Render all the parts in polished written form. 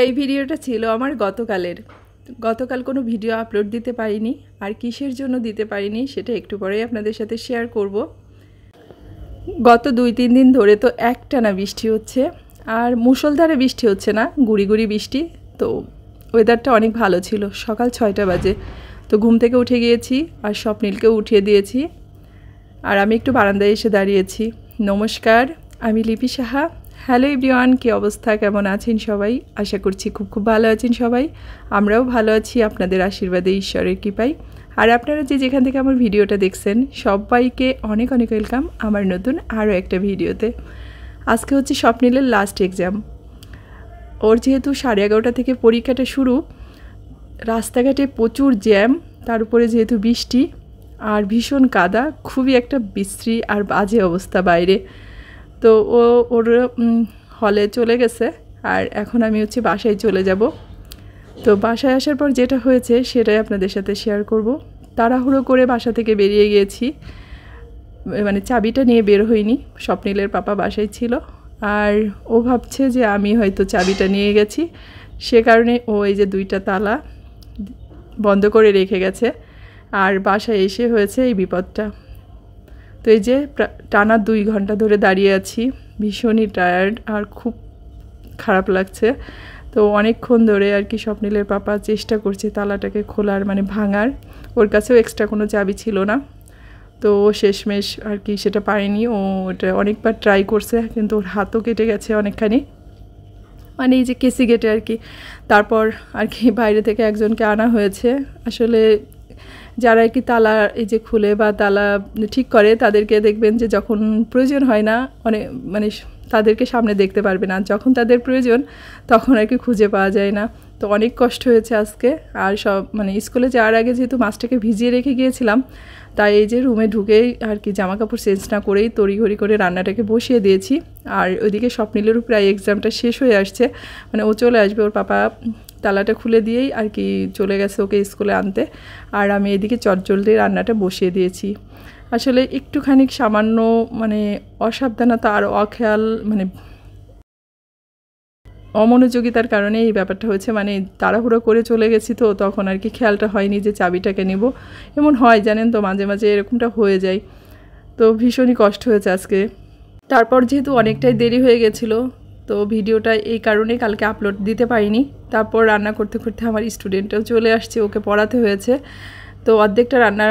এই ভিডিওটা ছিল আমার গতকাল কোনো ভিডিও আপলোড দিতে পারিনি, আর কিসের জন্য দিতে পারিনি সেটা একটু পরেই আপনাদের সাথে শেয়ার করব। গত 2-3 দিন ধরে তো একটানা বৃষ্টি হচ্ছে, আর মুষলধারে বৃষ্টি হচ্ছে না, গুড়ি গুড়ি বৃষ্টি। তো ওয়েদারটা অনেক ভালো ছিল। সকাল 6টা বাজে তো ঘুম থেকে উঠে গিয়েছি, আর স্বপ্নীলকেও উঠিয়ে দিয়েছি, আর আমি একটু বারান্দায় এসে দাঁড়িয়েছি। নমস্কার, আমি লিপি সাহা। হ্যালো এভরিওয়ান, কী অবস্থা, কেমন আছেন সবাই? আশা করছি খুব ভালো আছেন সবাই। আমরাও ভালো আছি আপনাদের আশীর্বাদে, ঈশ্বরের কৃপায়। আর আপনারা যেখান থেকে আমার ভিডিওটা দেখছেন সবাইকে অনেক অনেক ওয়েলকাম আমার নতুন আরও একটা ভিডিওতে। আজকে হচ্ছে স্বপ্নীলের লাস্ট এক্সাম। ওর যেহেতু 11:30 থেকে পরীক্ষাটা শুরু, রাস্তাঘাটে প্রচুর জ্যাম, তার উপরে যেহেতু বৃষ্টি আর ভীষণ কাদা, খুবই একটা বিশ্রী আর বাজে অবস্থা বাইরে। তো ওর হলে চলে গেছে, আর এখন আমি হচ্ছে বাসায় চলে যাব। তো বাসায় আসার পর যেটা হয়েছে সেটাই আপনাদের সাথে শেয়ার করব। তাড়াহুড়ো করে বাসা থেকে বেরিয়ে গিয়েছি, মানে চাবিটা নিয়ে বের হইনি। স্বপ্নীলের পাপা বাসায় ছিল, আর ও ভাবছে যে আমি হয়তো চাবিটা নিয়ে গেছি, সে কারণে ও এই যে 2টা তালা বন্ধ করে রেখে গেছে, আর বাসায় এসে হয়েছে এই বিপদটা। তো এই যে টানা 2 ঘন্টা ধরে দাঁড়িয়ে আছি, ভীষণই টায়ার্ড আর খুব খারাপ লাগছে। তো অনেকক্ষণ ধরে আর কি স্বপ্নীলের পাপা চেষ্টা করছে তালাটাকে খোলার, মানে ভাঙার। ওর কাছেও এক্সট্রা কোনো চাবি ছিল না, তো ও শেষমেশ আর কি সেটা পারেনি। ও ওটা অনেকবার ট্রাই করছে, কিন্তু ওর হাতও কেটে গেছে অনেকখানি, মানে এই যে কেসি কেটে আর কি। তারপর আর কি বাইরে থেকে একজনকে আনা হয়েছে। আসলে যারা আর কি তালা এই যে খুলে বা তালা ঠিক করে, তাদেরকে দেখবেন যে যখন প্রয়োজন হয় না অনেক, মানে তাদেরকে সামনে দেখতে পারবে না, যখন তাদের প্রয়োজন তখন আর কি খুঁজে পাওয়া যায় না। তো অনেক কষ্ট হয়েছে আজকে। আর সব মানে স্কুলে যাওয়ার আগে যেহেতু মাছটাকে ভিজিয়ে রেখে গিয়েছিলাম, তাই এই যে রুমে ঢুকেই আর কি জামা কাপড় চেঞ্জ না করেই তড়িঘড়ি করে রান্নাটাকে বসিয়ে দিয়েছি। আর ওইদিকে স্বপ্নীলেরও প্রায় এক্সামটা শেষ হয়ে আসছে, মানে ও চলে আসবে, ওর পাপা তালাটা খুলে দিয়েই আর কি চলে গেছে ওকে স্কুলে আনতে। আর আমি এদিকে চটজলদি রান্নাটা বসিয়ে দিয়েছি। আসলে একটুখানি সামান্য মানে অসাবধানতা আর অখেয়াল, মানে অমনোযোগিতার কারণে এই ব্যাপারটা হয়েছে। মানে তাড়াহুড়ো করে চলে গেছি, তো তখন আর কি খেয়ালটা হয়নি যে চাবিটাকে নেব। এমন হয় জানেন তো, মাঝে মাঝে এরকমটা হয়ে যায়। তো ভীষণই কষ্ট হয়েছে আজকে। তারপর যেহেতু অনেকটাই দেরি হয়ে গেছিলো, তো ভিডিওটা এই কারণে কালকে আপলোড দিতে পারিনি। তারপর রান্না করতে করতে আমার স্টুডেন্টটাও চলে আসছে, ওকে পড়াতে হয়েছে। তো অর্ধেকটা রান্না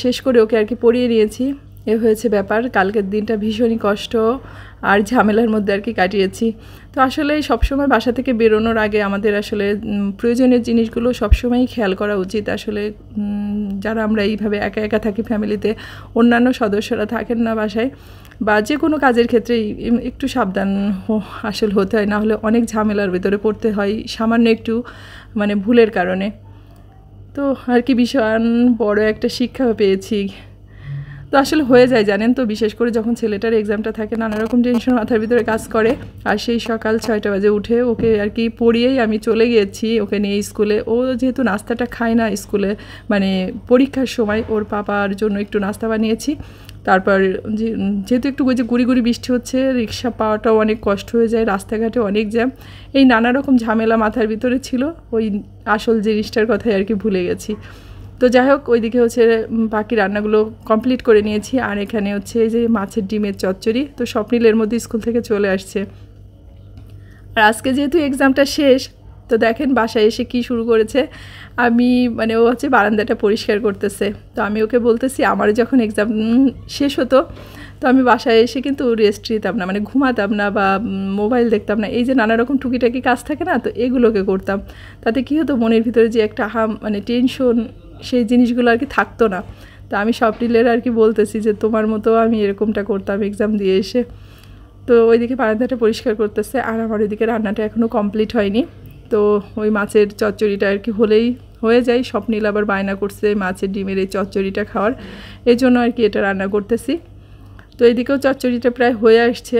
শেষ করে ওকে আর কি পড়িয়ে নিয়েছি। এ হয়েছে ব্যাপার। কালকের দিনটা ভীষণই কষ্ট আর ঝামেলার মধ্যে আর কি কাটিয়েছি। তো আসলে সবসময় বাসা থেকে বেরোনোর আগে আমাদের আসলে প্রয়োজনীয় জিনিসগুলো সবসময়ই খেয়াল করা উচিত। আসলে যারা আমরা এইভাবে একা একা থাকি ফ্যামিলিতে, অন্যান্য সদস্যরা থাকেন না বাসায়, বা যে কোনো কাজের ক্ষেত্রে একটু সাবধান আসলে হতে হয়, না হলে অনেক ঝামেলার ভিতরে পড়তে হয় সামান্য একটু মানে ভুলের কারণে। তো আর কি ভীষণ বড় একটা শিক্ষা পেয়েছি। তো আসলে হয়ে যায় জানেন তো, বিশেষ করে যখন ছেলেটার এক্সামটা থাকে, নানা রকম টেনশন মাথার ভিতরে কাজ করে। আর সেই সকাল 6টা বাজে উঠে ওকে আর কি পড়িয়েই আমি চলে গিয়েছি ওকে নিয়ে স্কুলে। ও যেহেতু নাস্তাটা খায় না স্কুলে, মানে পরীক্ষার সময় ওর পাপার জন্য একটু নাস্তা বানিয়েছি। তারপর যেহেতু একটু ওই যে গুড়ি গুড়ি বৃষ্টি হচ্ছে, রিক্সা পাওয়াটাও অনেক কষ্ট হয়ে যায়, রাস্তাঘাটে অনেক জ্যাম, এই নানা রকম ঝামেলা মাথার ভিতরে ছিল। ওই আসল জিনিসটার কথাই আর কি ভুলে গেছি। তো যাই হোক, ওইদিকে হচ্ছে বাকি রান্নাগুলো কমপ্লিট করে নিয়েছি। আর এখানে হচ্ছে এই যে মাছের ডিমের চচ্চড়ি। তো স্বপ্নীলের মধ্যে স্কুল থেকে চলে আসছে। আর আজকে যেহেতু এক্সামটা শেষ, তো দেখেন বাসায় এসে কি শুরু করেছে। আমি মানে ও হচ্ছে বারান্দাটা পরিষ্কার করতেছে। তো আমি ওকে বলতেছি, আমার যখন এক্সাম শেষ হতো, তো আমি বাসায় এসে কিন্তু রেস্ট নিতাম না, মানে ঘুমাতাম না বা মোবাইল দেখতাম না, এই যে নানা রকম টুকিটাকি কাজ থাকে না, তো এগুলোকে করতাম। তাতে কী হতো, মনের ভিতরে যে একটা মানে টেনশন, সেই জিনিসগুলো আর কি থাকতো না। তো আমি স্বপ্নীলের আর কি বলতেছি যে তোমার মতো আমি এরকমটা করতাম এক্সাম দিয়ে এসে। তো ওইদিকে বারান্দাটা পরিষ্কার করতেছে, আর আমার ওইদিকে রান্নাটা এখনও কমপ্লিট হয়নি। তো ওই মাছের চচ্চড়িটা আর কি হলেই হয়ে যায়। স্বপ্নীল আবার বায়না করছে মাছের ডিমের এই চচ্চড়িটা খাওয়ার, এই জন্য আর কি এটা রান্না করতেছি। তো এইদিকেও চচ্চড়িটা প্রায় হয়ে আসছে,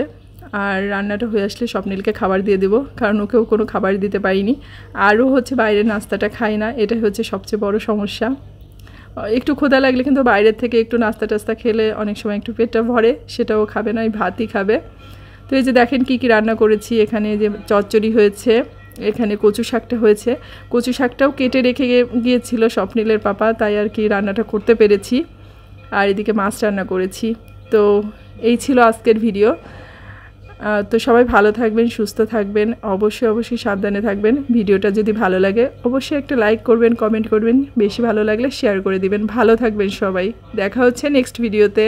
আর রান্নাটা হয়ে আসলে স্বপ্নীলকে খাবার দিয়ে দেবো, কারণ ওকেও কোনো খাবার দিতে পারিনি। আরও হচ্ছে বাইরের নাস্তাটা খাই না, এটাই হচ্ছে সবচেয়ে বড় সমস্যা। একটু ক্ষুধা লাগলে কিন্তু বাইরের থেকে একটু নাস্তা টাস্তা খেলে অনেক সময় একটু পেটটা ভরে, সেটাও খাবে না, ওই ভাতই খাবে। তো এই যে দেখেন কি কি রান্না করেছি। এখানে যে চচ্চড়ি হয়েছে, এখানে কচু শাকটা হয়েছে, কচু শাকটাও কেটে রেখে গিয়েছিল স্বপ্নিলের পাপা, তাই আর কি রান্নাটা করতে পেরেছি। আর এদিকে মাছ রান্না করেছি। তো এই ছিল আজকের ভিডিও। তো সবাই ভালো থাকবেন, সুস্থ থাকবেন, অবশ্যই সাবধানে থাকবেন। ভিডিওটা যদি ভালো লাগে অবশ্যই একটা লাইক করবেন, কমেন্ট করবেন, বেশি ভালো লাগলে শেয়ার করে দিবেন। ভালো থাকবেন সবাই, দেখা হচ্ছে নেক্সট ভিডিওতে।